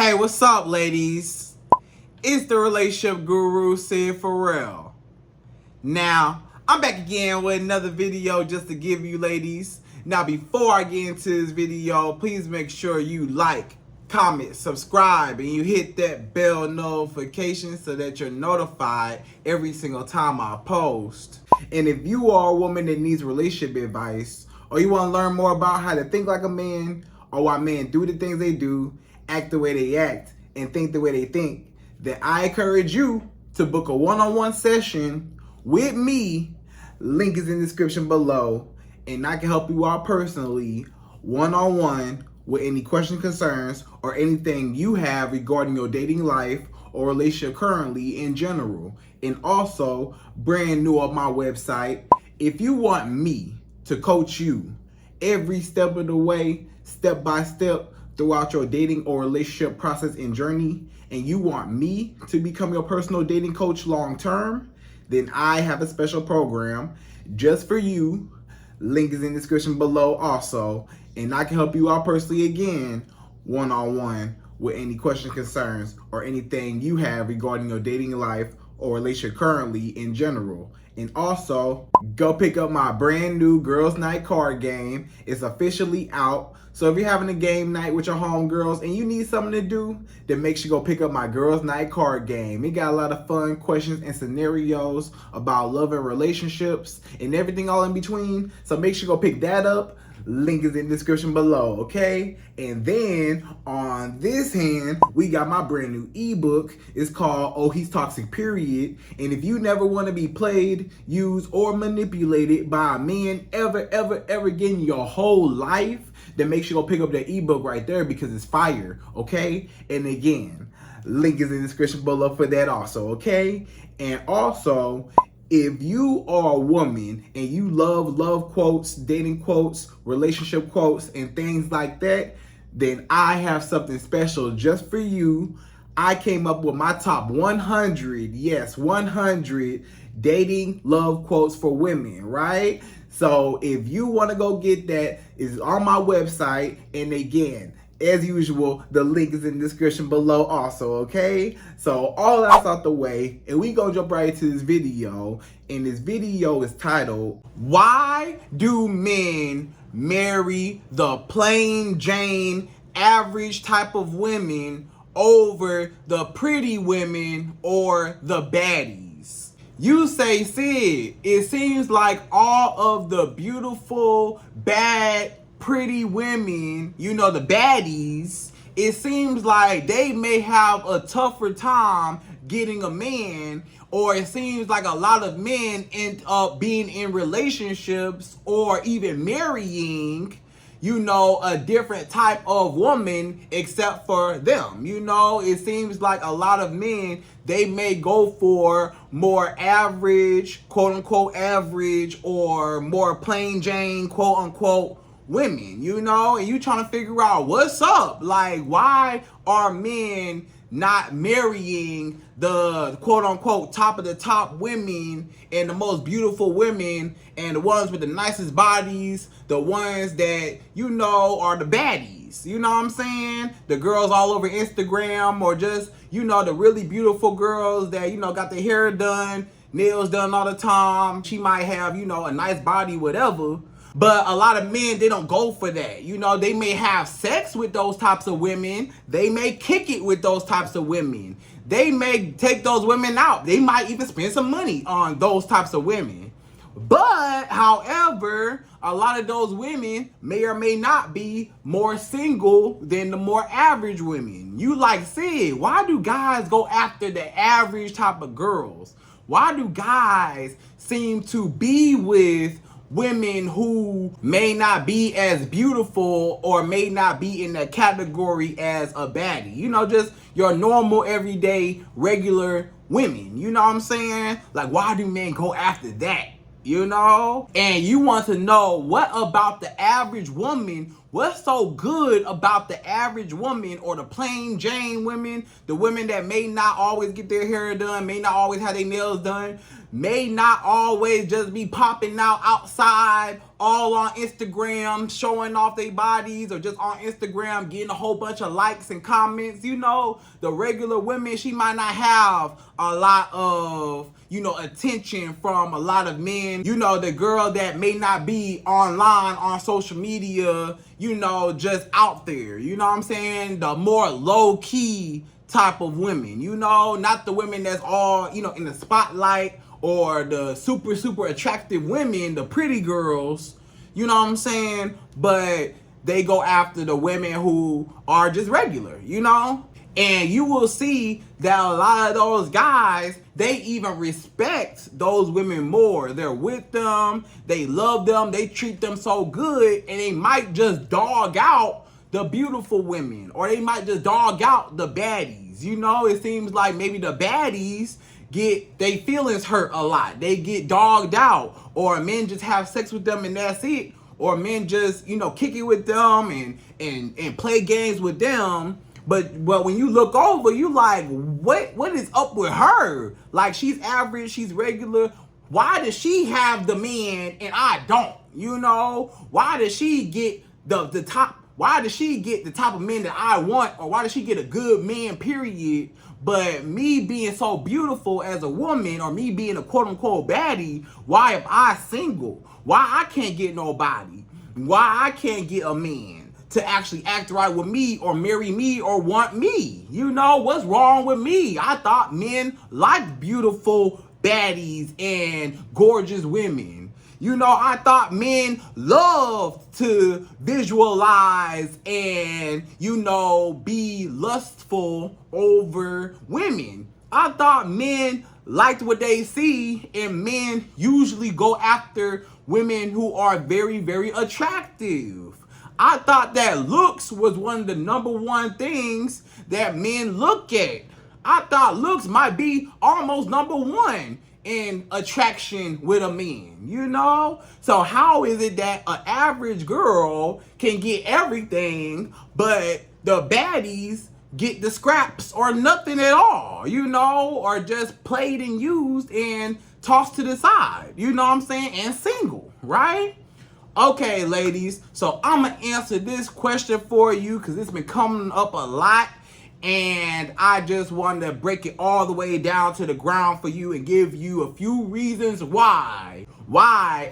Hey, what's up, ladies? It's the relationship guru, Sydd Ferrell. Now, I'm back again with another video just to give you ladies. Now, before I get into this video, please make sure you like, comment, subscribe, and you hit that bell notification so that you're notified every single time I post. And if you are a woman that needs relationship advice, or you want to learn more about how to think like a man, or why men do the things they do, act the way they act, and think the way they think, then I encourage you to book a one-on-one session with me. Link is in the description below, and I can help you out personally, one-on-one, with any questions, concerns, or anything you have regarding your dating life or relationship currently in general. And also, brand new on my website, if you want me to coach you every step of the way, step by step, throughout your dating or relationship process and journey, and you want me to become your personal dating coach long term, then I have a special program just for you. Link is in the description below also, and I can help you out personally again, one-on-one, with any questions, concerns, or anything you have regarding your dating life or relationship currently in general. And also, go pick up my brand new Girls Night card game. It's officially out. So if you're having a game night with your homegirls and you need something to do, then make sure you go pick up my Girls Night card game. It got a lot of fun questions and scenarios about love and relationships and everything all in between. So make sure you go pick that up. Link is in the description below, okay? And then on this hand, we got my brand new ebook. It's called Oh He's Toxic Period. And if you never want to be played, used, or manipulated by a man ever again in your whole life, then make sure you go pick up that ebook right there because it's fire, okay? And again, link is in the description below for that also, okay? And also, if you are a woman and you love quotes, dating quotes, relationship quotes, and things like that, then I have something special just for you. I came up with my top 100, yes, 100 dating love quotes for women, right? So if you want to go get that, it's on my website. And again, as usual, the link is in the description below also, okay? So all that's out the way, and we gonna jump right into this video. And this video is titled, Why Do Men Marry the Plain Jane Average Type of Women over the pretty women or the baddies? You say, Sydd, it seems like all of the beautiful, bad, pretty women, you know, the baddies, it seems like they may have a tougher time getting a man, or it seems like a lot of men end up being in relationships or even marrying, you know, a different type of woman except for them. You know, it seems like a lot of men, they may go for more average, quote unquote average, or more plain Jane, quote unquote women, you know, and you trying to figure out what's up. Like, why are men not marrying the quote unquote top of the top women and the most beautiful women and the ones with the nicest bodies, the ones that, you know, are the baddies? You know what I'm saying? The girls all over Instagram, or just, you know, the really beautiful girls that, you know, got their hair done, nails done all the time. She might have, you know, a nice body, whatever. But a lot of men, they don't go for that. You know, they may have sex with those types of women. They may kick it with those types of women. They may take those women out. They might even spend some money on those types of women. But, however, a lot of those women may or may not be more single than the more average women. You like, Sydd, why do guys go after the average type of girls? Why do guys seem to be with women who may not be as beautiful or may not be in that category as a baddie? You know, just your normal, everyday, regular women. You know what I'm saying? Like, why do men go after that? You know? And you want to know, what about the average woman What's so good about the average woman or the plain Jane women, the women that may not always get their hair done, may not always have their nails done, may not always just be popping out outside, all on Instagram, showing off their bodies, or just on Instagram getting a whole bunch of likes and comments. You know, the regular women, she might not have a lot of, you know, attention from a lot of men. You know, the girl that may not be online on social media, you know, just out there. You know what I'm saying? The more low-key type of women, you know, not the women that's all, you know, in the spotlight, or the super attractive women, the pretty girls, you know what I'm saying? But they go after the women who are just regular, you know? And you will see that a lot of those guys, they even respect those women more. They're with them, they love them, they treat them so good, and they might just dog out the beautiful women, or they might just dog out the baddies. You know, it seems like maybe the baddies get they feelings hurt a lot. They get dogged out, or men just have sex with them and that's it, or men just, you know, kick it with them and play games with them. But when you look over, you like, what is up with her? Like, she's average, she's regular. Why does she have the men and I don't? You know, why does she get the top? Why does she get the type of men that I want? Or why does she get a good man, period? But me being so beautiful as a woman, or me being a quote-unquote baddie, why am I single? Why I can't get nobody? Why I can't get a man to actually act right with me, or marry me, or want me? You know, what's wrong with me? I thought men liked beautiful baddies and gorgeous women. You know, I thought men love to visualize and, you know, be lustful over women. I thought men liked what they see, and men usually go after women who are very attractive. I thought that looks was one of the number one things that men look at. I thought looks might be almost number one in attraction with a man, you know? So how is it that an average girl can get everything, but the baddies get the scraps or nothing at all, you know? Or just played and used and tossed to the side, you know what I'm saying? And single, right? Okay, ladies, so I'm gonna answer this question for you because it's been coming up a lot. And I just wanted to break it all the way down to the ground for you and give you a few reasons why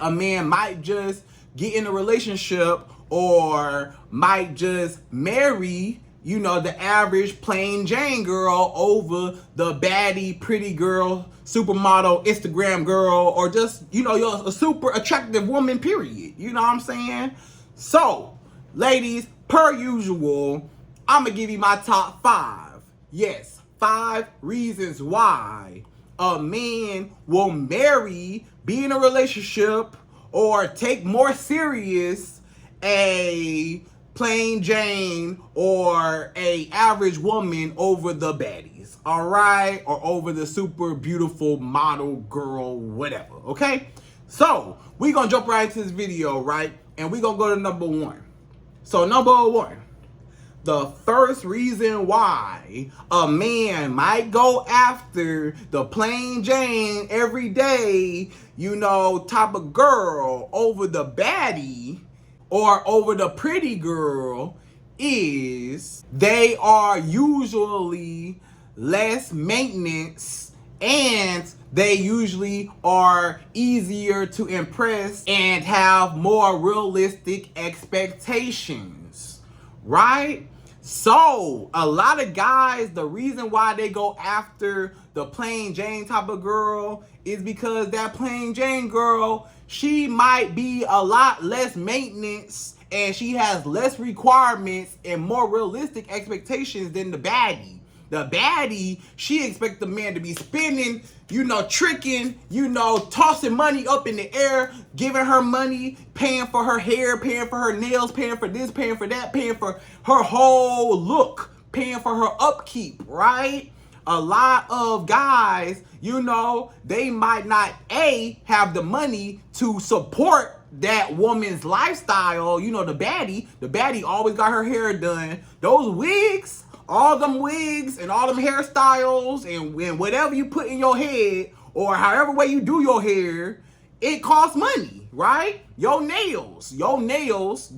a man might just get in a relationship or might just marry, you know, the average plain Jane girl over the baddie, pretty girl, supermodel, Instagram girl, or just, you know, a super attractive woman, period. You know what I'm saying? So, ladies, per usual, I'm gonna give you my top 5. Yes, 5 reasons why a man will marry, be in a relationship, or take more serious a plain Jane or a average woman over the baddies, all right? Or over the super beautiful model girl, whatever, okay? So, we're gonna jump right into this video, right? And we're gonna go to number 1. So, number 1. The first reason why a man might go after the plain Jane every day, you know, type of girl over the baddie or over the pretty girl is they are usually less maintenance, and they usually are easier to impress and have more realistic expectations, right? So a lot of guys, the reason why they go after the plain Jane type of girl is because that plain Jane girl, she might be a lot less maintenance and she has less requirements and more realistic expectations than the baddie. The baddie, she expects the man to be spending, you know, tricking, you know, tossing money up in the air, giving her money, paying for her hair, paying for her nails, paying for this, paying for that, paying for her whole look, paying for her upkeep, right? A lot of guys, you know, they might not have the money to support that woman's lifestyle, you know, the baddie always got her hair done. Those wigs, all them wigs and all them hairstyles and whatever you put in your head or however way you do your hair, it costs money, right? Your nails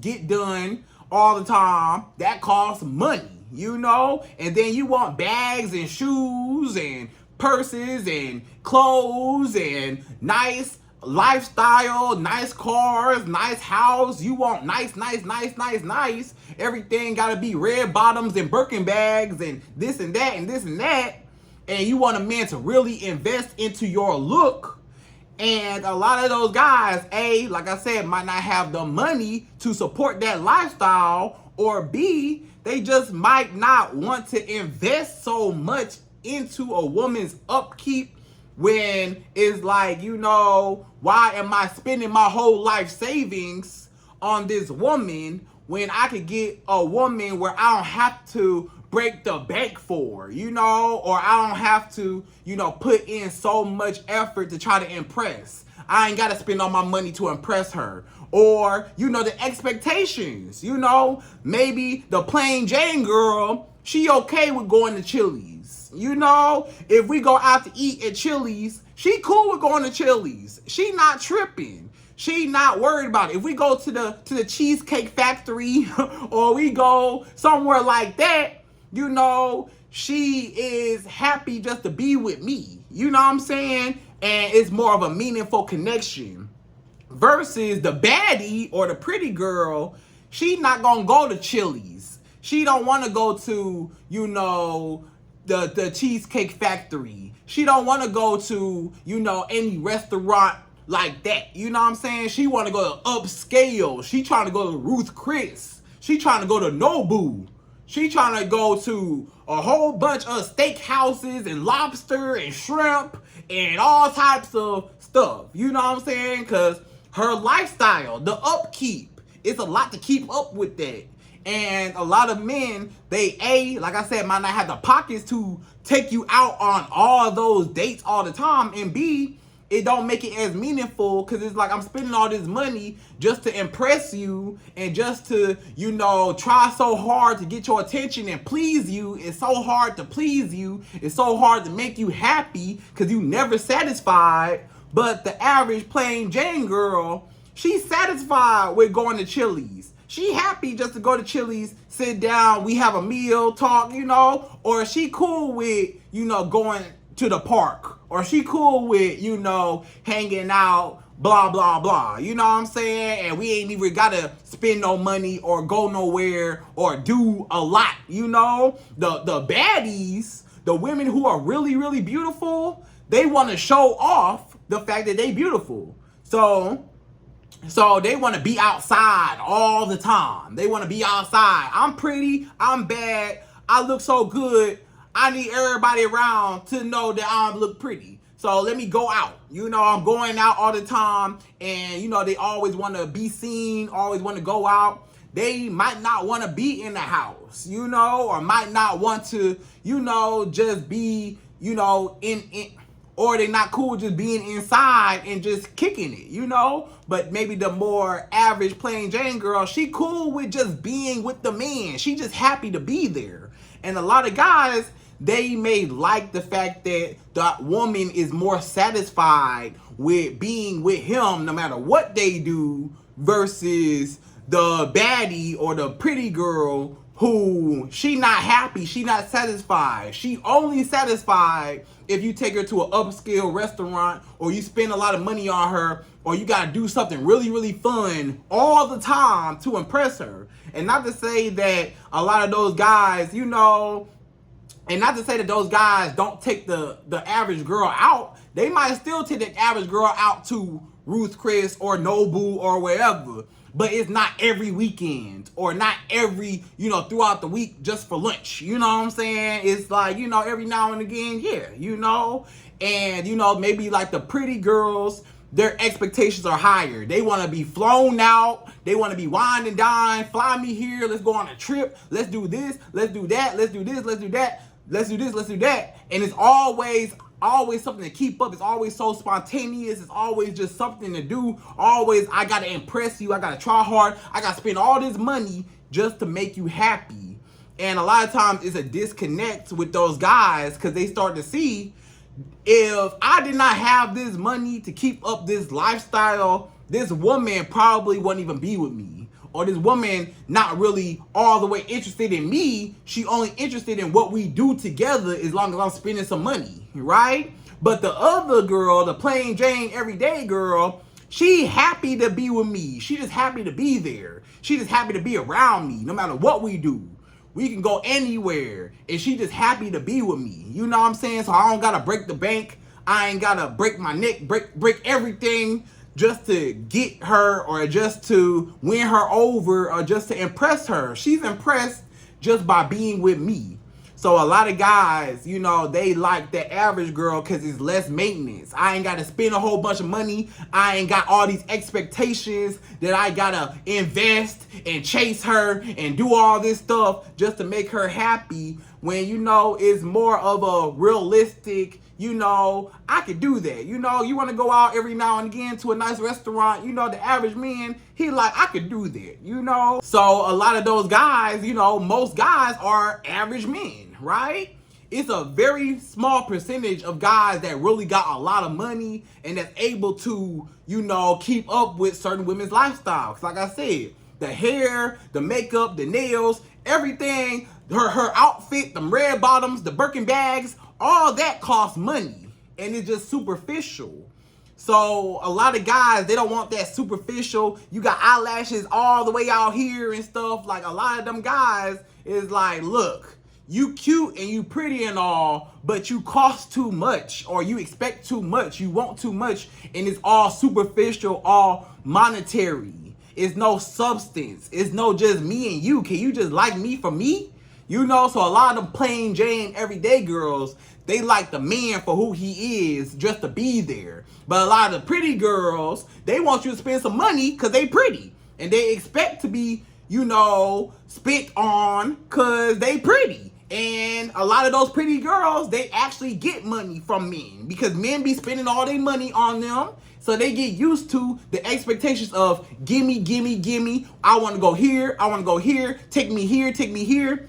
get done all the time. That costs money, you know? And then you want bags and shoes and purses and clothes and nice lifestyle, nice cars, nice house. You want nice. Everything gotta be red bottoms and Birkin bags and this and that and this and that. And you want a man to really invest into your look. And a lot of those guys, A, like I said, might not have the money to support that lifestyle, or B, they just might not want to invest so much into a woman's upkeep when it's like, you know, why am I spending my whole life savings on this woman when I could get a woman where I don't have to break the bank for, you know, or I don't have to, you know, put in so much effort to try to impress. I ain't got to spend all my money to impress her. Or, you know, the expectations, you know, maybe the plain Jane girl, she okay with going to Chili's. You know, if we go out to eat at Chili's, she cool with going to Chili's. She not tripping. She not worried about it. If we go to the Cheesecake Factory or we go somewhere like that, you know, she is happy just to be with me. You know what I'm saying? And it's more of a meaningful connection. Versus the baddie or the pretty girl, she not gonna go to Chili's. She don't want to go to, you know, the Cheesecake Factory. She don't want to go to, you know, any restaurant like that. You know what I'm saying? She want to go to upscale. She trying to go to Ruth Chris. She trying to go to Nobu. She trying to go to a whole bunch of steak houses and lobster and shrimp and all types of stuff. You know what I'm saying? Because her lifestyle, the upkeep, it's a lot to keep up with that. And a lot of men, they, A, like I said, might not have the pockets to take you out on all those dates all the time. And B, it don't make it as meaningful because it's like I'm spending all this money just to impress you and just to, you know, try so hard to get your attention and please you. It's so hard to please you. It's so hard to make you happy because you never satisfied. But the average plain Jane girl, she's satisfied with going to Chili's. She happy just to go to Chili's, sit down, we have a meal, talk, you know, or she cool with, you know, going to the park, or she cool with, you know, hanging out, blah, blah, blah. You know what I'm saying? And we ain't even gotta spend no money or go nowhere or do a lot, you know? The baddies, the women who are really, really beautiful, they want to show off the fact that they beautiful. So they want to be outside all the time. They want to be outside. I'm pretty. I'm bad. I look so good. I need everybody around to know that I look pretty. So let me go out. You know, I'm going out all the time. And, you know, they always want to be seen, always want to go out. They might not want to be in the house, you know, or might not want to, you know, just be, you know, or they not cool just being inside and just kicking it, you know? But maybe the more average plain Jane girl, she cool with just being with the man. She just happy to be there. And a lot of guys, they may like the fact that the woman is more satisfied with being with him no matter what they do versus the baddie or the pretty girl who she not happy, she not satisfied. She only satisfied if you take her to an upscale restaurant or you spend a lot of money on her or you got to do something really, really fun all the time to impress her. And not to say that a lot of those guys, you know, and not to say that those guys don't take the average girl out. They might still take the average girl out to Ruth Chris or Nobu or wherever. But it's not every weekend or not every, you know, throughout the week just for lunch. You know what I'm saying? It's like, you know, every now and again, yeah, you know. And, you know, maybe like the pretty girls, their expectations are higher. They want to be flown out. They want to be wine and dine. Fly me here. Let's go on a trip. Let's do this. Let's do that. Let's do this. Let's do that. Let's do this. Let's do that. And it's always always something to keep up. It's always so spontaneous. It's always just something to do. Always, I gotta impress you. I gotta try hard. I gotta spend all this money just to make you happy. And a lot of times it's a disconnect with those guys because they start to see, if I did not have this money to keep up this lifestyle, this woman probably wouldn't even be with me. Or this woman not really all the way interested in me. She only interested in what we do together as long as I'm spending some money, right? But the other girl, the plain Jane everyday girl, she happy to be with me. She just happy to be there. She just happy to be around me no matter what we do. We can go anywhere, and she just happy to be with me. You know what I'm saying? So I don't gotta break the bank. I ain't gotta break my neck, break everything just to get her, or just to win her over, or just to impress her. She's impressed just by being with me. So a lot of guys, you know, they like the average girl because it's less maintenance. I ain't got to spend a whole bunch of money. I ain't got all these expectations that I got to invest and chase her and do all this stuff just to make her happy, when, you know, it's more of a realistic, you know, I could do that. You know, you want to go out every now and again to a nice restaurant. You know, the average man, he like, I could do that, you know. So a lot of those guys, you know, most guys are average men, right? It's a very small percentage of guys that really got a lot of money and that's able to, you know, keep up with certain women's lifestyles. Like I said, the hair, the makeup, the nails, everything, her outfit, them red bottoms, the Birkin bags, all that costs money, and it's just superficial. So a lot of guys, they don't want that superficial. You got eyelashes all the way out here and stuff. Like, a lot of them guys is like, look, you cute and you pretty and all, but you cost too much, or you expect too much, you want too much, and it's all superficial, all monetary. It's no substance. It's no just me and you. Can you just like me for me? You know, so a lot of them plain Jane everyday girls, they like the man for who he is, just to be there. But a lot of the pretty girls, they want you to spend some money because they pretty. And they expect to be, you know, spit on because they pretty. And a lot of those pretty girls, they actually get money from men because men be spending all their money on them. So they get used to the expectations of gimme, gimme, gimme. I want to go here. I want to go here. Take me here. Take me here.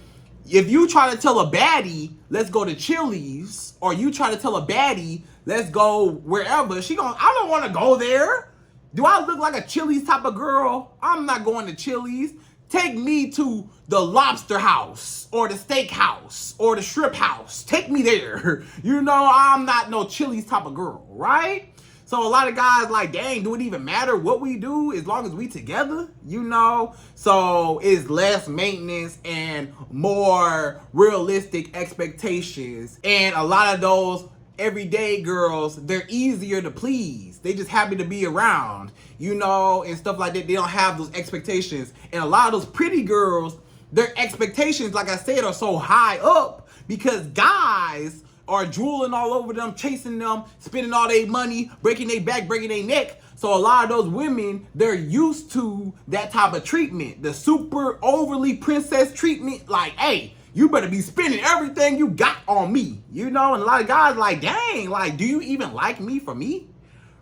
If you try to tell a baddie, let's go to Chili's, or you try to tell a baddie, let's go wherever, she gon', I don't want to go there. Do I look like a Chili's type of girl? I'm not going to Chili's. Take me to the lobster house, or the steak house, or the shrimp house. Take me there. You know, I'm not no Chili's type of girl, right? So a lot of guys like, dang, do it even matter what we do as long as we together? You know? So it's less maintenance and more realistic expectations. And a lot of those everyday girls, they're easier to please. They just happy to be around, you know, and stuff like that. They don't have those expectations. And a lot of those pretty girls, their expectations, like I said, are so high up because guys are drooling all over them, chasing them, spending all their money, breaking their back, breaking their neck. So a lot of those women, they're used to that type of treatment, the super overly princess treatment. Like, hey, you better be spending everything you got on me, you know? And a lot of guys like, dang, like, do you even like me for me?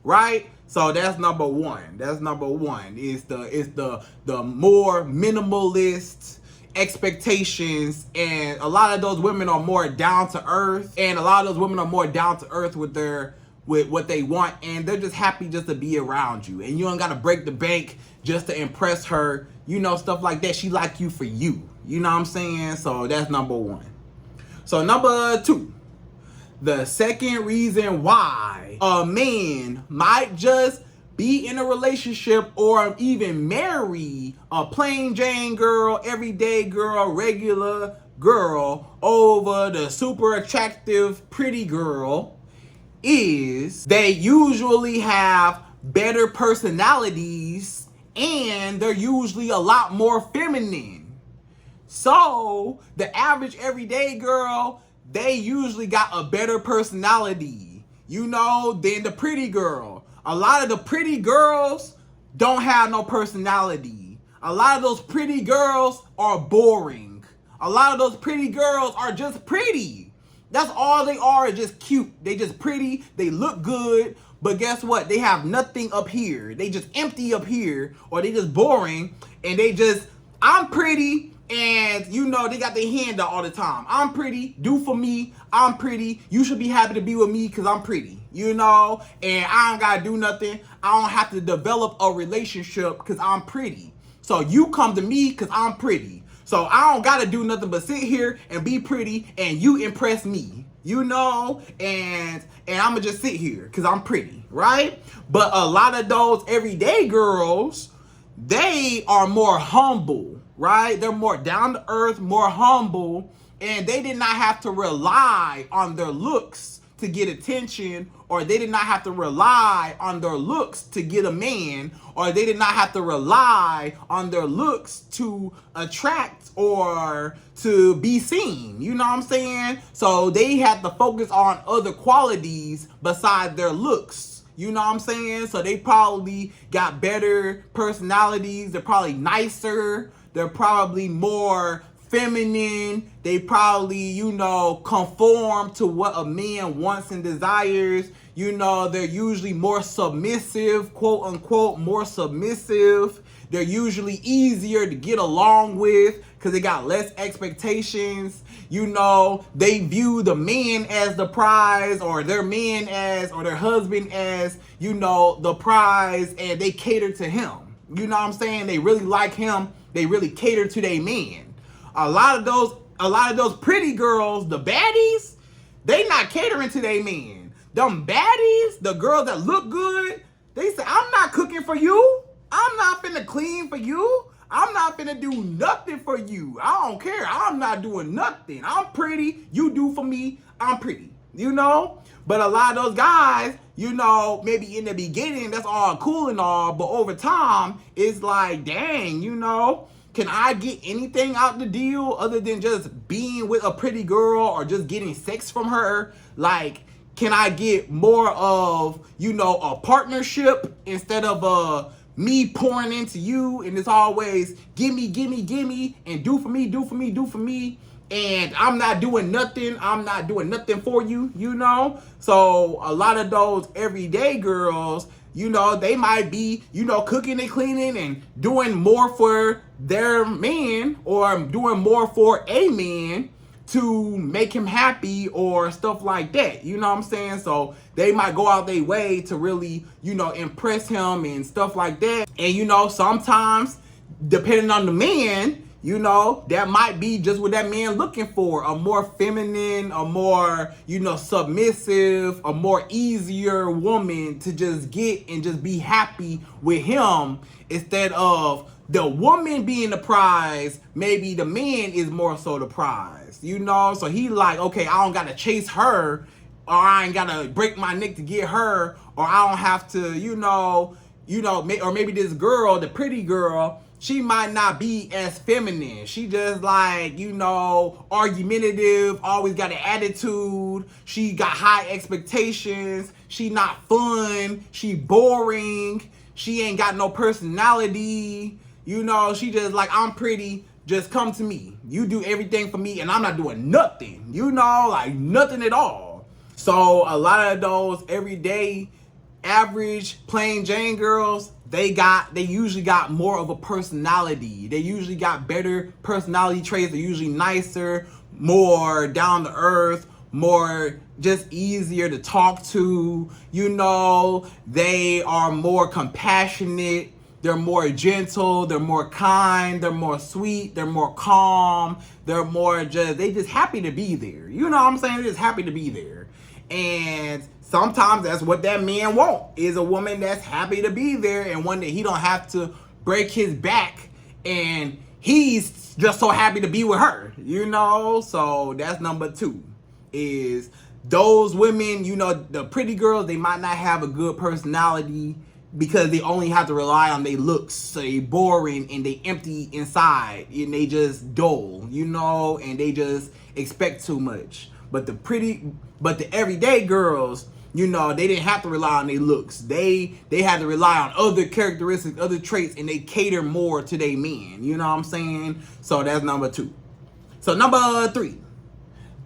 Right? So that's number one. That's number one. Is the more minimalist expectations, and a lot of those women are more down to earth, and a lot of those women are more down to earth with what they want, and they're just happy just to be around you, and you don't gotta break the bank just to impress her, you know, stuff like that. She like you for you, you know what I'm saying? So that's number one. So number two, the second reason why a man might just be in a relationship or even marry a plain Jane girl, everyday girl, regular girl over the super attractive pretty girl is they usually have better personalities and they're usually a lot more feminine. So the average everyday girl, they usually got a better personality, you know, than the pretty girl. A lot of the pretty girls don't have no personality. A lot of those pretty girls are boring. A lot of those pretty girls are just pretty. That's all they are, is just cute. They just pretty, they look good, but guess what? They have nothing up here. They just empty up here, or they just boring, and they just, I'm pretty, and you know, they got their hand out all the time. I'm pretty, do for me, I'm pretty, you should be happy to be with me because I'm pretty, you know, and I don't gotta do nothing. I don't have to develop a relationship because I'm pretty. So you come to me because I'm pretty. So I don't gotta do nothing but sit here and be pretty, and you impress me, you know, and I'ma just sit here because I'm pretty, right? But a lot of those everyday girls, they are more humble, right? They're more down to earth, more humble, and they did not have to rely on their looks to get attention, or they did not have to rely on their looks to get a man, or they did not have to rely on their looks to attract or to be seen. You know what I'm saying? So they had to focus on other qualities besides their looks. You know what I'm saying? So they probably got better personalities. They're probably nicer. They're probably more feminine. They probably, you know, conform to what a man wants and desires. You know, they're usually more submissive, quote unquote, more submissive. They're usually easier to get along with because they got less expectations. You know, they view the man as the prize, or their man as, or their husband as, you know, the prize, and they cater to him. You know what I'm saying? They really like him. They really cater to their man. A lot of those pretty girls, the baddies, they not catering to their men. Them baddies, the girls that look good, they say, I'm not cooking for you. I'm not finna clean for you. I'm not finna do nothing for you. I don't care. I'm not doing nothing. I'm pretty. You do for me. I'm pretty. You know? But a lot of those guys, you know, maybe in the beginning, that's all cool and all. But over time, it's like, dang, you know, can I get anything out the deal other than just being with a pretty girl or just getting sex from her? Like, can I get more of, you know, a partnership instead of me pouring into you? And it's always gimme, gimme, gimme, and do for me, do for me, do for me. And I'm not doing nothing. I'm not doing nothing for you, you know? So a lot of those everyday girls, you know, they might be, you know, cooking and cleaning and doing more for their man, or doing more for a man to make him happy or stuff like that. You know what I'm saying? So they might go out their way to really, you know, impress him and stuff like that. And, you know, sometimes depending on the man, you know, that might be just what that man looking for. A more feminine, a more, you know, submissive, a more easier woman to just get and just be happy with him, instead of the woman being the prize. Maybe the man is more so the prize, you know? So he like, okay, I don't gotta chase her, or I ain't gotta break my neck to get her, or I don't have to, you know, or maybe this girl, the pretty girl, she might not be as feminine. She just like, you know, argumentative, always got an attitude. She got high expectations. She not fun. She boring. She ain't got no personality. You know, she just like, I'm pretty. Just come to me. You do everything for me, and I'm not doing nothing. You know, like nothing at all. So a lot of those everyday, average, plain Jane girls, they usually got more of a personality. They usually got better personality traits. They're usually nicer, more down to earth, more just easier to talk to. You know, they are more compassionate. They're more gentle. They're more kind. They're more sweet. They're more calm. They're more they just happy to be there. You know what I'm saying? They're just happy to be there. And sometimes that's what that man want, is a woman that's happy to be there, and one that he don't have to break his back, and he's just so happy to be with her, you know? So that's number 2, is those women, you know, the pretty girls, they might not have a good personality because they only have to rely on their looks. So they boring and they empty inside, and they just dull, you know, and they just expect too much. But the everyday girls, you know, they didn't have to rely on their looks. They had to rely on other characteristics, other traits, and they cater more to their men. You know what I'm saying? So that's number 2. So number 3,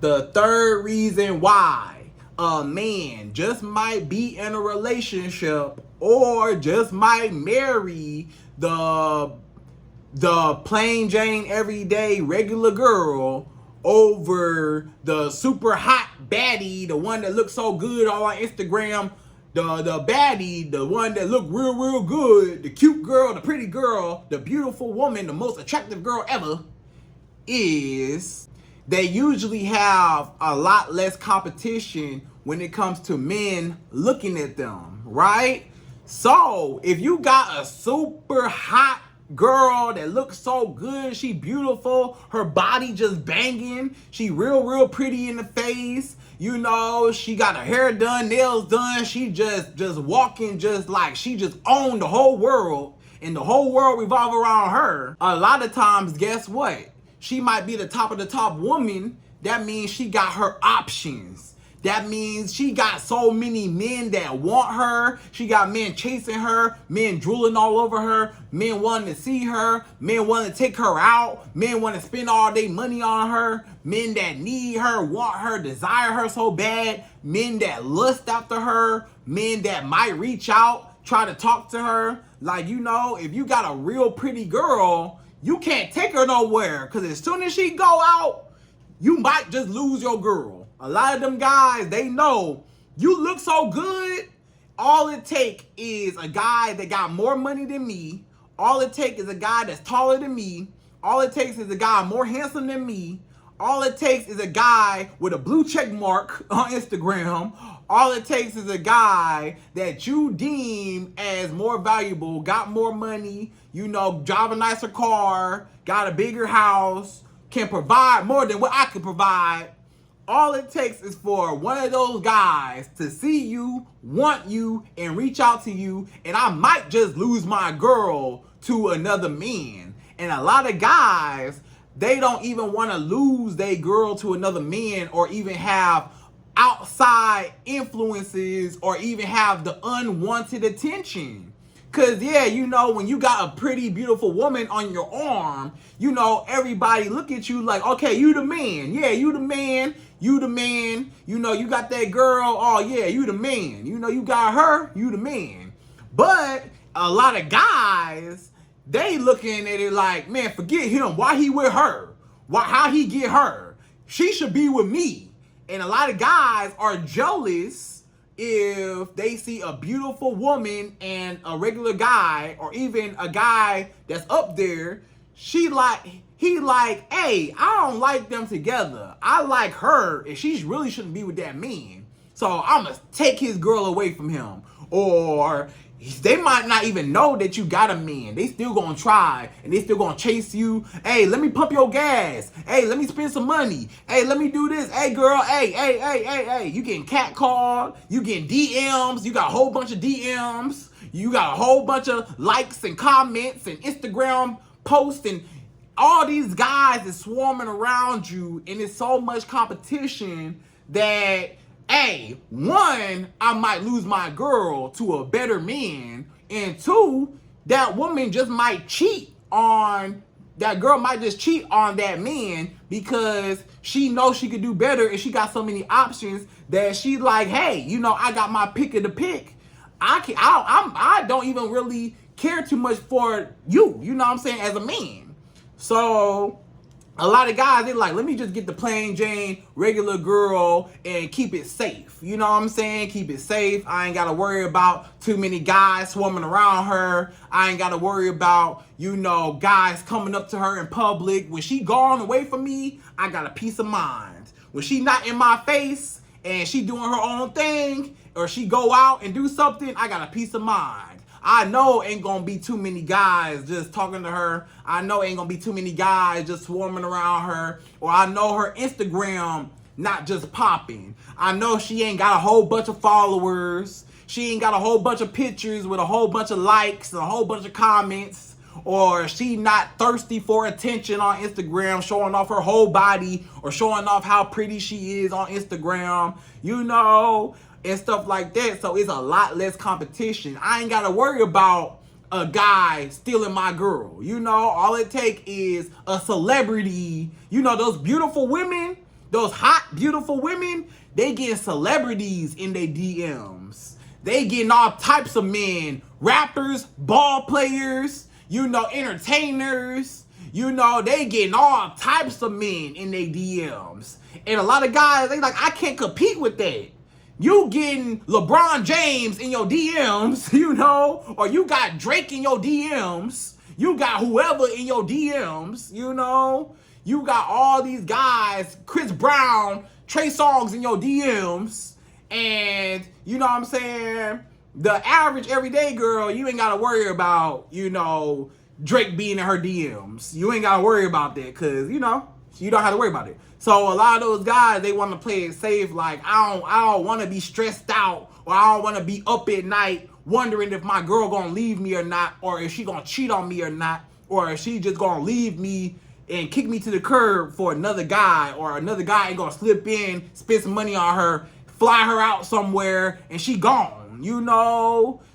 The third reason why a man just might be in a relationship or just might marry the plain Jane everyday regular girl over the super hot baddie, the one that looks so good on Instagram, the baddie, the one that look real good, the cute girl, the pretty girl, the beautiful woman, the most attractive girl ever, is they usually have a lot less competition when it comes to men looking at them, right? So if you got a super hot girl that looks so good, she beautiful, her body just banging, she real pretty in the face, you know, she got her hair done, nails done, she just walking just like she just owned the whole world, and the whole world revolve around her. A lot of times, guess what? She might be the top of the top woman. That means she got her options. That means she got so many men that want her. She got men chasing her, men drooling all over her, men wanting to see her, men wanting to take her out, men want to spend all their money on her, men that need her, want her, desire her so bad, men that lust after her, men that might reach out, try to talk to her. Like, you know, if you got a real pretty girl, you can't take her nowhere, because as soon as she go out, you might just lose your girl. A lot of them guys, they know you look so good. All it takes is a guy that got more money than me. All it takes is a guy that's taller than me. All it takes is a guy more handsome than me. All it takes is a guy with a blue check mark on Instagram. All it takes is a guy that you deem as more valuable, got more money, you know, drive a nicer car, got a bigger house, can provide more than what I can provide. All it takes is for one of those guys to see you, want you, and reach out to you, and I might just lose my girl to another man. And a lot of guys, they don't even want to lose their girl to another man, or even have outside influences, or even have the unwanted attention. Cause yeah, you know, when you got a pretty, beautiful woman on your arm, you know, everybody look at you like, okay, you the man. Yeah, you the man. You the man. You know, you got that girl. Oh yeah, you the man. You know, you got her. You the man. But a lot of guys, they looking at it like, man, forget him. Why he with her? How he get her? She should be with me. And a lot of guys are jealous if they see a beautiful woman and a regular guy, or even a guy that's up there. He like, hey, I don't like them together. I like her, and she really shouldn't be with that man. So I'm gonna take his girl away from him. Or they might not even know that you got a man. They still gonna try, and they still gonna chase you. Hey, let me pump your gas. Hey, let me spend some money. Hey, let me do this. Hey, girl. Hey. You getting catcalled. You getting DMs. You got a whole bunch of DMs. You got a whole bunch of likes and comments and Instagram posts, and all these guys is swarming around you, and it's so much competition that, hey, one, I might lose my girl to a better man, and two, that woman just might that girl might just cheat on that man because she knows she could do better, and she got so many options that she like, hey, you know, I got my pick of the pick. I don't even really care too much for you, you know what I'm saying, as a man. So a lot of guys, they like, let me just get the plain Jane regular girl and keep it safe. You know what I'm saying? Keep it safe. I ain't got to worry about too many guys swarming around her. I ain't got to worry about, you know, guys coming up to her in public. When she gone away from me, I got a peace of mind. When she not in my face and she doing her own thing, or she go out and do something, I got a peace of mind. I know ain't gonna be too many guys just talking to her. I know ain't gonna be too many guys just swarming around her. Or I know her Instagram not just popping. I know she ain't got a whole bunch of followers. She ain't got a whole bunch of pictures with a whole bunch of likes and a whole bunch of comments. Or she not thirsty for attention on Instagram, showing off her whole body or showing off how pretty she is on Instagram. You know, and stuff like that. So it's a lot less competition. I ain't gotta worry about a guy stealing my girl. You know, all it take is a celebrity. You know, those beautiful women those hot, beautiful women, they getting celebrities in their DMs. They getting all types of men, rappers, ball players, entertainers. They getting all types of men in their DMs. And a lot of guys, they like, I can't compete with that. You getting LeBron James in your DMs, or you got Drake in your DMs. You got whoever in your DMs, You got all these guys, Chris Brown, Trey Songz in your DMs. And, you know what I'm saying? The average everyday girl, you ain't got to worry about, Drake being in her DMs. You ain't got to worry about that because, you don't have to worry about it. So a lot of those guys, they want to play it safe. Like, I don't want to be stressed out, or I don't want to be up at night wondering if my girl going to leave me or not, or if she going to cheat on me or not, or if she just going to leave me and kick me to the curb for another guy, or another guy ain't going to slip in, spend some money on her, fly her out somewhere, and she gone,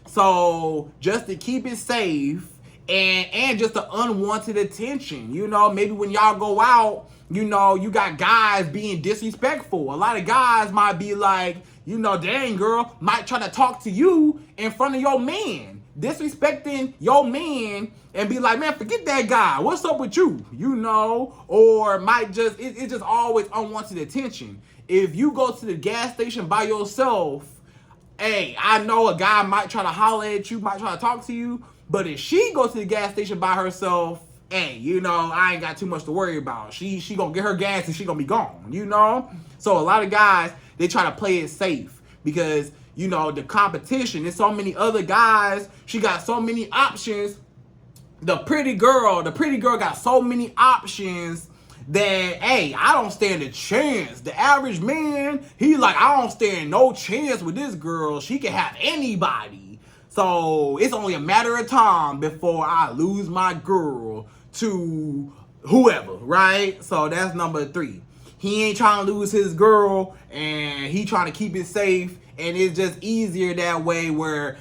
So just to keep it safe, and just the unwanted attention, maybe when y'all go out, you got guys being disrespectful. A lot of guys might be like, dang girl, might try to talk to you in front of your man, disrespecting your man, and be like, man, forget that guy. What's up with you? Or might just, it's just always unwanted attention. If you go to the gas station by yourself, hey, I know a guy might try to holler at you, might try to talk to you, but if she goes to the gas station by herself, hey, I ain't got too much to worry about. She gonna get her gas and she gonna be gone, So a lot of guys, they try to play it safe because, the competition, there's so many other guys. She got so many options. The pretty girl got so many options that, hey, I don't stand a chance. The average man, he like, I don't stand no chance with this girl. She can have anybody. So it's only a matter of time before I lose my girl to whoever, right? So that's number 3. He ain't trying to lose his girl, and he trying to keep it safe, and it's just easier that way where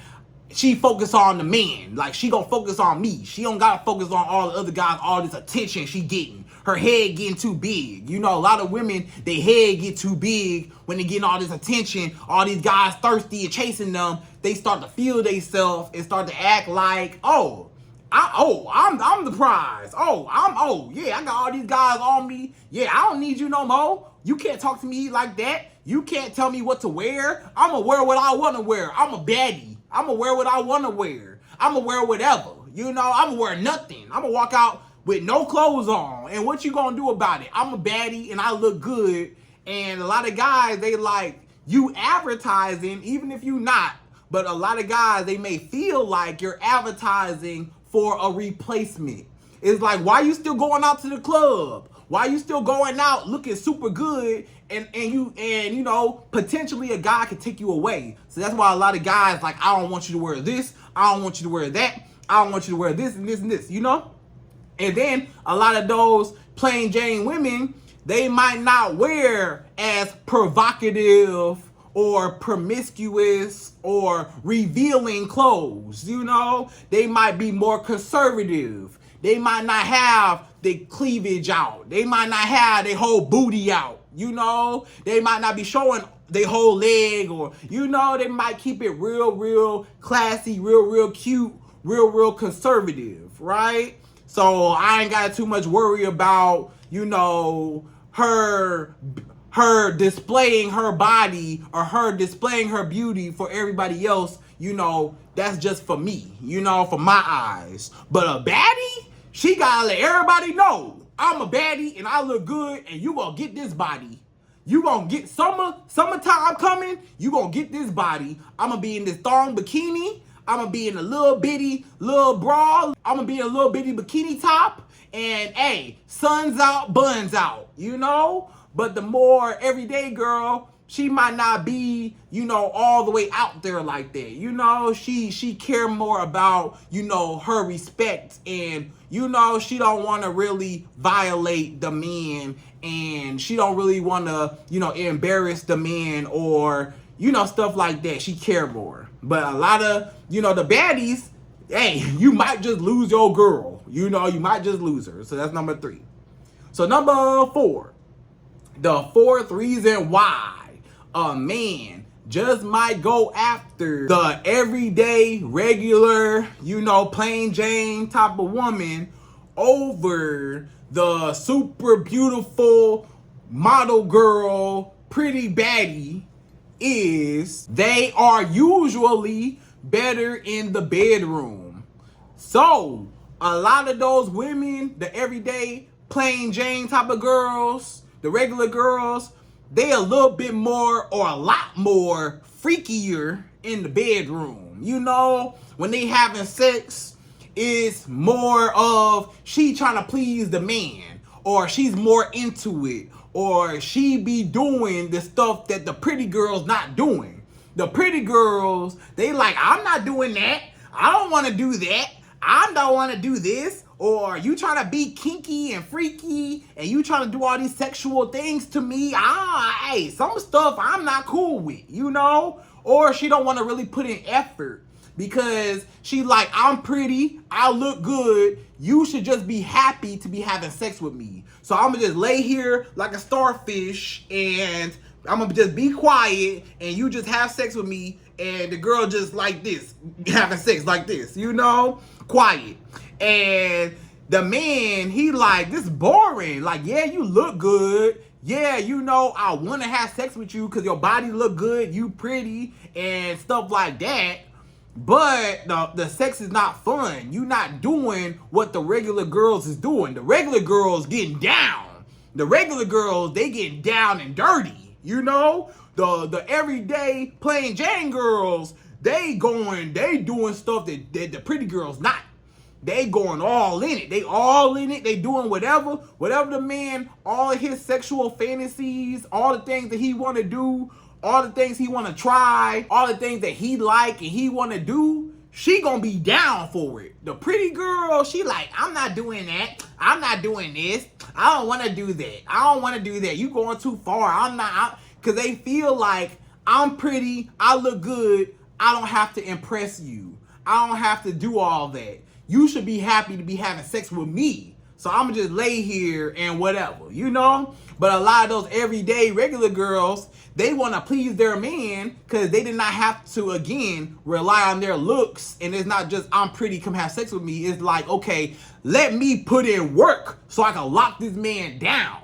she focus on the man. Like, she gonna focus on me. She don't gotta focus on all the other guys, all this attention she getting. Her head getting too big. A lot of women, their head get too big when they getting all this attention. All these guys thirsty and chasing them. They start to feel themselves and start to act like, I'm the prize. Yeah, I got all these guys on me. Yeah, I don't need you no more. You can't talk to me like that. You can't tell me what to wear. I'm gonna wear what I want to wear. I'm a baddie. I'm gonna wear what I want to wear. I'm gonna wear whatever. I'm gonna wear nothing. I'm gonna walk out with no clothes on. And what you gonna do about it? I'm a baddie and I look good. And a lot of guys, they like you advertising, even if you not. But a lot of guys, they may feel like you're advertising for a replacement. It's like, why you still going out to the club? Why you still going out looking super good and potentially a guy could take you away. So that's why a lot of guys like, I don't want you to wear this. I don't want you to wear that. I don't want you to wear this and this and this, And then a lot of those plain Jane women, they might not wear as provocative or promiscuous or revealing clothes, They might be more conservative. They might not have their cleavage out. They might not have their whole booty out, They might not be showing their whole leg, or, they might keep it real classy, real cute, real conservative, right? So I ain't got too much worry about, her displaying her body or her displaying her beauty for everybody else. That's just for me, for my eyes. But a baddie, she gotta let everybody know I'm a baddie and I look good, and you gonna get this body. You gonna get summertime coming. You gonna get this body. I'm gonna be in this thong bikini. I'm gonna be in a little bitty little bra. I'm gonna be in a little bitty bikini top. And hey, sun's out, buns out, But the more everyday girl, she might not be, all the way out there like that. She care more about, her respect, and, she don't want to really violate the man, and she don't really want to, embarrass the man, or, stuff like that. She care more. But a lot of, the baddies, hey, you might just lose your girl. You might just lose her. So that's number 3. So number 4. The fourth reason why a man just might go after the everyday, regular, plain Jane type of woman over the super beautiful model girl, pretty baddie is they are usually better in the bedroom. So, a lot of those women, the everyday, plain Jane type of girls, the regular girls, they a little bit more or a lot more freakier in the bedroom. When they having sex, it's more of she trying to please the man, or she's more into it, or she be doing the stuff that the pretty girls not doing. The pretty girls, they like, I'm not doing that. I don't want to do that. I don't want to do this. Or you trying to be kinky and freaky and you trying to do all these sexual things to me. Hey, some stuff I'm not cool with, Or she don't want to really put in effort because she like, I'm pretty, I look good, you should just be happy to be having sex with me. So I'm gonna just lay here like a starfish and I'm gonna just be quiet and you just have sex with me and the girl just like this, having sex like this, quiet. And the man, he like, this is boring. Like, yeah, you look good. Yeah, I want to have sex with you because your body look good, you pretty, and stuff like that. But the sex is not fun. You not doing what the regular girls is doing. The regular girls getting down. The regular girls, they getting down and dirty. The everyday plain Jane girls, they doing stuff that the pretty girls not. They going all in it. They all in it. They doing whatever the man, all of his sexual fantasies, all the things that he want to do, all the things he want to try, all the things that he like and he want to do, she gonna be down for it. The pretty girl, she like, I'm not doing that. I'm not doing this. I don't want to do that. I don't want to do that. You going too far. I'm not. Because they feel like, I'm pretty, I look good, I don't have to impress you. I don't have to do all that. You should be happy to be having sex with me. So I'm going to just lay here and whatever, But a lot of those everyday regular girls, they want to please their man because they did not have to, again, rely on their looks. And it's not just, I'm pretty, come have sex with me. It's like, okay, let me put in work so I can lock this man down,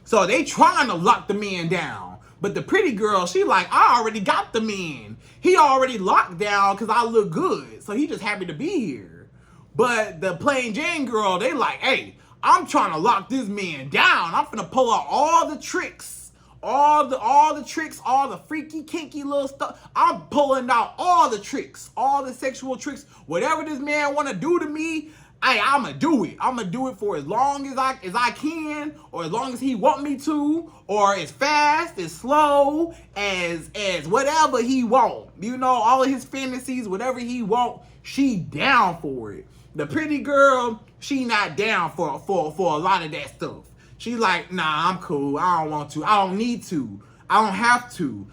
So they trying to lock the man down. But the pretty girl, she like, I already got the man. He already locked down because I look good. So he just happy to be here. But the plain Jane girl, they like, hey, I'm trying to lock this man down. I'm finna pull out all the tricks. All the tricks, all the freaky, kinky little stuff. I'm pulling out all the tricks, all the sexual tricks. Whatever this man want to do to me, hey, I'm going to do it. I'm going to do it for as long as I can, or as long as he want me to, or as fast, as slow, as whatever he want. All of his fantasies, whatever he want, she down for it. The pretty girl, she not down for a lot of that stuff. She like, nah, I'm cool. I don't want to. I don't need to. I don't have to.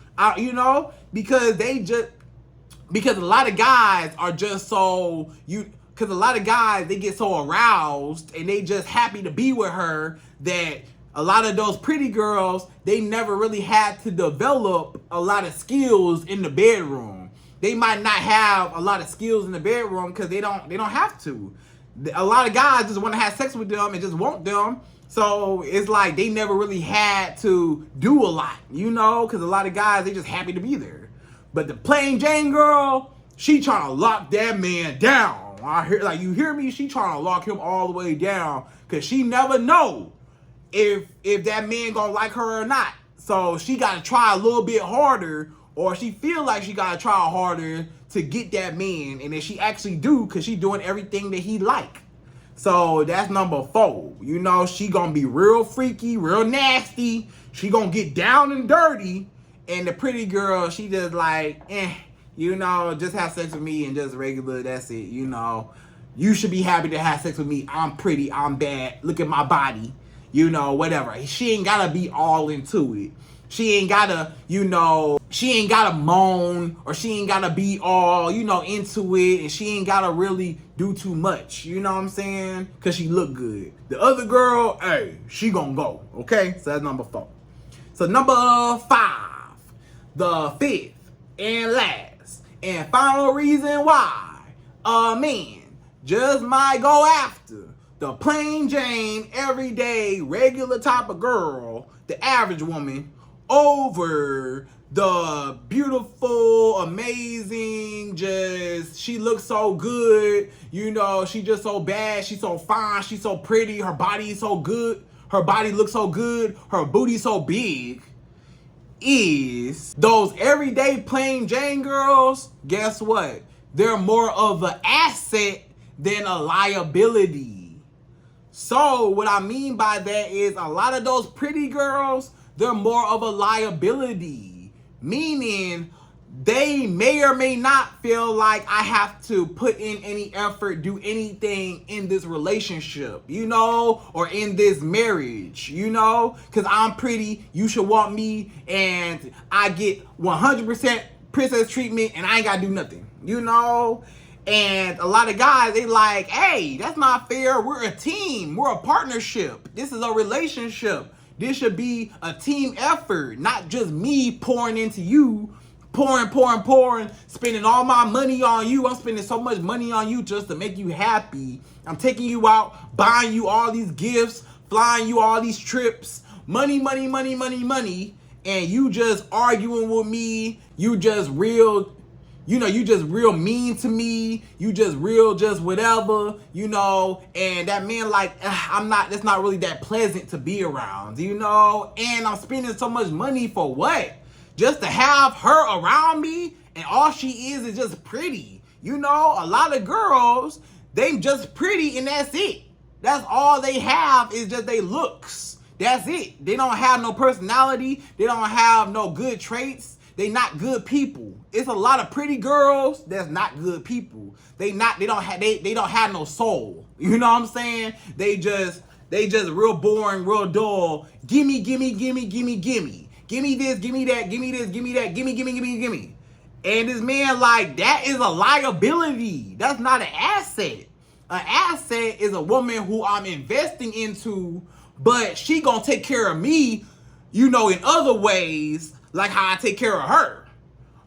Because because a lot of guys are just so, because a lot of guys, they get so aroused and they just happy to be with her that a lot of those pretty girls, they never really had to develop a lot of skills in the bedroom. They might not have a lot of skills in the bedroom because they don't have to. A lot of guys just want to have sex with them and just want them. So it's like they never really had to do a lot, because a lot of guys, they just happy to be there. But the plain Jane girl, she trying to lock that man down. You hear me? She trying to lock him all the way down because she never know if that man gonna like her or not. So she got to try a little bit harder, or she feel like she got to try harder to get that man. And then she actually do because she doing everything that he like. So that's number 4. She gonna be real freaky, real nasty. She gonna get down and dirty. And the pretty girl, she just like, just have sex with me and just regular, that's it, You should be happy to have sex with me. I'm pretty, I'm bad. Look at my body, whatever. She ain't gotta be all into it. She ain't gotta, she ain't gotta moan, or she ain't gotta be all, into it, and she ain't gotta really do too much, you know what I'm saying? Cause she look good. The other girl, hey, she gonna go, okay? So that's number 4. So number 5, the 5th and last and final reason why a man just might go after the plain Jane, everyday, regular type of girl, the average woman, over the beautiful, amazing, just, she looks so good, she just so bad, she's so fine, she's so pretty, her body is so good, her body looks so good, her booty so big, is those everyday plain Jane girls, guess what? They're more of an asset than a liability. So what I mean by that is a lot of those pretty girls, they're more of a liability. Meaning they may or may not feel like I have to put in any effort, do anything in this relationship, or in this marriage, because I'm pretty, you should want me, and I get 100% princess treatment, and I ain't got to do nothing, And a lot of guys, they like, hey, that's not fair. We're a team. We're a partnership. This is a relationship. This should be a team effort, not just me pouring into you, pouring, spending all my money on you. I'm spending so much money on you just to make you happy. I'm taking you out, buying you all these gifts, flying you all these trips, money, and you just arguing with me. You just real mean to me, you just real, just whatever, and that man like, that's not really that pleasant to be around, and I'm spending so much money for what? Just to have her around me, and all she is just pretty, a lot of girls, they just pretty and that's it. That's all they have is just their looks. That's it. They don't have no personality, they don't have no good traits. They not good people. It's a lot of pretty girls that's not good people. They don't have no soul. You know what I'm saying? They just real boring, real dull. Gimme. Give me this, give me that, give me that, gimme. And this man, like, that is a liability. That's not an asset. An asset is a woman who I'm investing into, but she gonna take care of me, in other ways, like how I take care of her.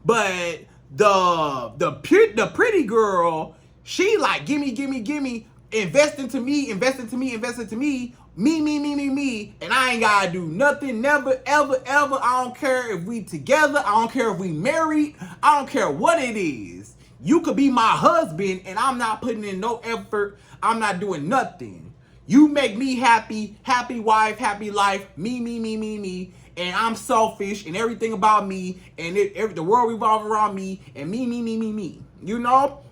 But the pretty girl, she like, gimme, invest into me, me, and I ain't gotta do nothing, never, ever. I don't care if we together, I don't care if we married, I don't care what it is. You could be my husband, and I'm not putting in no effort, I'm not doing nothing. You make me happy, happy wife, happy life, me, and I'm selfish and everything about me, and the world revolves around me, and me.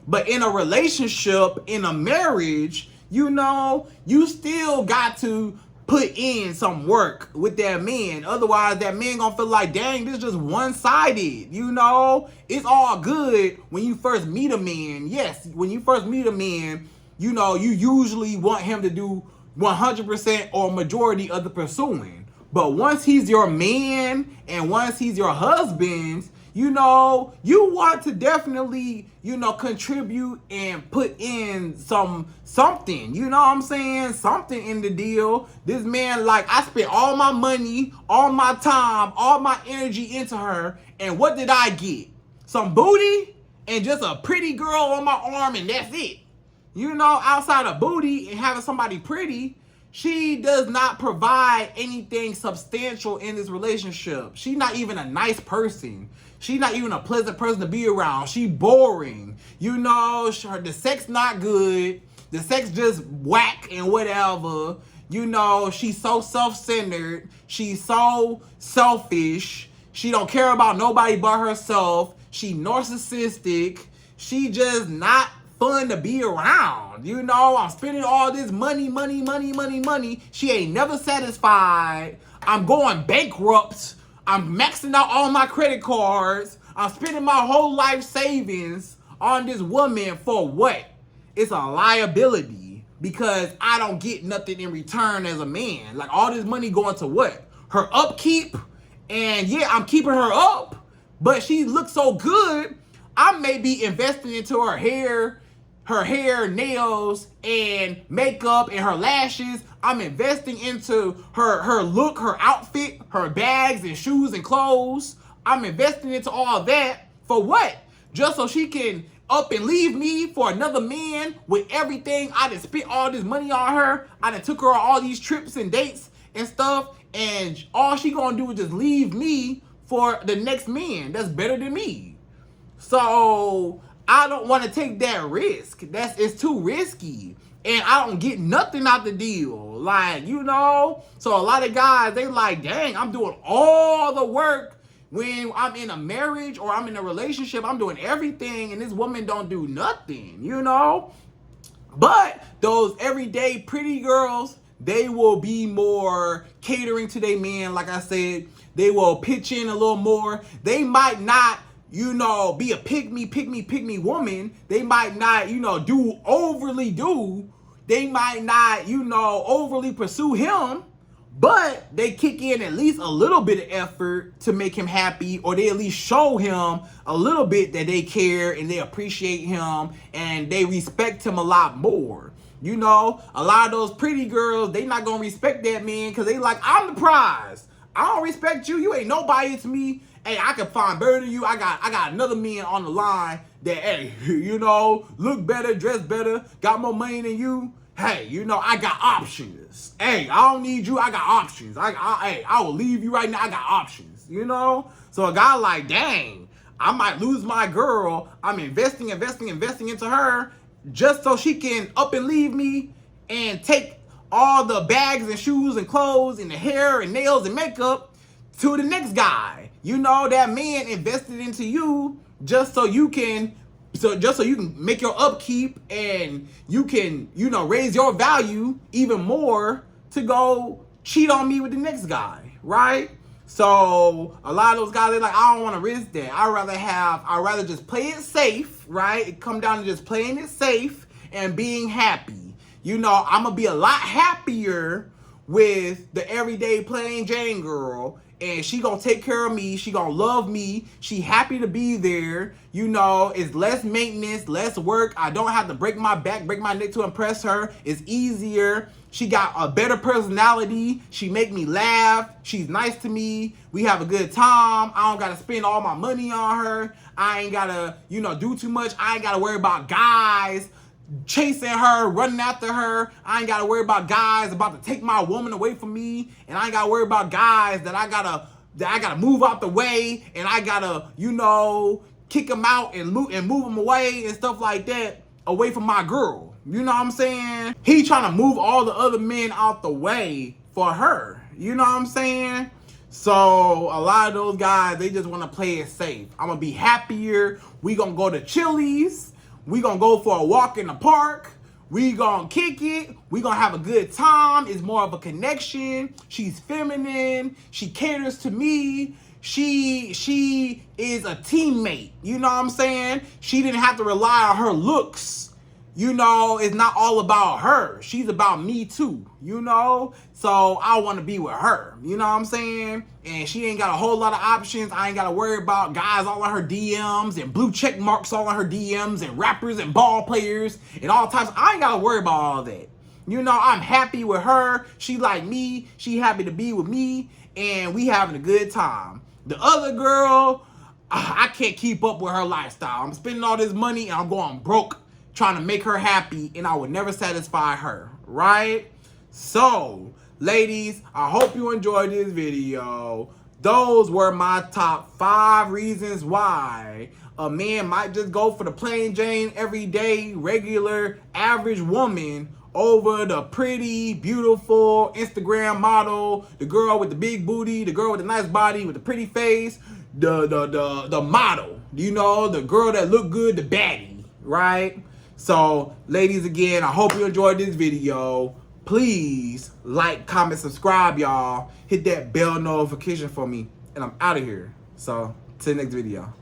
But in a relationship, in a marriage, you still got to put in some work with that man. Otherwise, that man gonna feel like, dang, this is just one-sided. It's all good when you first meet a man. Yes, when you first meet a man, you usually want him to do 100% or majority of the pursuing. But once he's your man and once he's your husband, you want to definitely, contribute and put in something, something in the deal. This man, like, I spent all my money, all my time, all my energy into her, and what did I get? Some booty and just a pretty girl on my arm, and that's it. Outside of booty and having somebody pretty, she does not provide anything substantial in this relationship. She's not even a nice person. She's not even a pleasant person to be around. She boring. The sex not good. The sex just whack and whatever. She's so self-centered. She's so selfish. She don't care about nobody but herself. She narcissistic. She just not fun to be around. I'm spending all this money. She ain't never satisfied. I'm going bankrupt. I'm maxing out all my credit cards. I'm spending my whole life savings on this woman for what? It's a liability because I don't get nothing in return as a man. Like, all this money going to what? Her upkeep And yeah, I'm keeping her up, but she looks so good, I may be investing into her hair, nails, and makeup, and her lashes. I'm investing into her look, her outfit, her bags and shoes and clothes. I'm investing into all that for what? Just so she can up and leave me for another man with everything. I done spent all this money on her. I done took her on all these trips and dates and stuff, and all she gonna do is just leave me for the next man that's better than me. So I don't want to take that risk. It's too risky. And I don't get nothing out the deal. Like, So a lot of guys, they like, dang, I'm doing all the work when I'm in a marriage or I'm in a relationship. I'm doing everything and this woman don't do nothing, But those everyday pretty girls, they will be more catering to their men. Like I said, they will pitch in a little more. They might not be a pick me woman. They might not, overly do. They might not, overly pursue him, but they kick in at least a little bit of effort to make him happy, or they at least show him a little bit that they care and they appreciate him and they respect him a lot more. A lot of those pretty girls, they not gonna respect that man because they like, I'm the prize. I don't respect you. You ain't nobody to me. Hey, I can find better than you. I got another man on the line that, hey, look better, dress better, got more money than you. Hey, I got options. Hey, I don't need you. I got options. I will leave you right now. I got options. So a guy like, dang, I might lose my girl. I'm investing into her just so she can up and leave me and take all the bags and shoes and clothes and the hair and nails and makeup to the next guy. That man invested into you just so you can make your upkeep and you can, raise your value even more to go cheat on me with the next guy, right? So a lot of those guys, they're like, I don't want to risk that. I'd rather just play it safe, right? It come down to just playing it safe and being happy. I'm going to be a lot happier with the everyday plain Jane girl, and she going to take care of me. She going to love me. She happy to be there. It's less maintenance, less work. I don't have to break my back, break my neck to impress her. It's easier. She got a better personality. She make me laugh. She's nice to me. We have a good time. I don't got to spend all my money on her. I ain't got to, do too much. I ain't got to worry about guys chasing her, running after her. I ain't got to worry about guys about to take my woman away from me. And I ain't got to worry about guys that I gotta move out the way. And I gotta, kick them out and move them away and stuff like that, away from my girl. You know what I'm saying? He trying to move all the other men out the way for her. You know what I'm saying? So a lot of those guys, they just want to play it safe. I'm going to be happier. We going to go to Chili's. We going to go for a walk in the park. We going to kick it. We going to have a good time. It's more of a connection. She's feminine. She caters to me. She is a teammate. You know what I'm saying? She didn't have to rely on her looks. It's not all about her. She's about me too, So I want to be with her. You know what I'm saying? And she ain't got a whole lot of options. I ain't got to worry about guys all on her DMs and blue check marks all on her DMs and rappers and ball players and all types. I ain't got to worry about all that. I'm happy with her. She like me. She happy to be with me. And we having a good time. The other girl, I can't keep up with her lifestyle. I'm spending all this money and I'm going broke trying to make her happy, and I would never satisfy her, right? So, ladies, I hope you enjoyed this video. Those were my top 5 reasons why a man might just go for the plain Jane, everyday, regular, average woman over the pretty, beautiful Instagram model, the girl with the big booty, the girl with the nice body, with the pretty face, the model, the girl that look good, the baddie, right? So, ladies, again, I hope you enjoyed this video. Please like, comment, subscribe, y'all. Hit that bell notification for me, and I'm out of here. So, till the next video.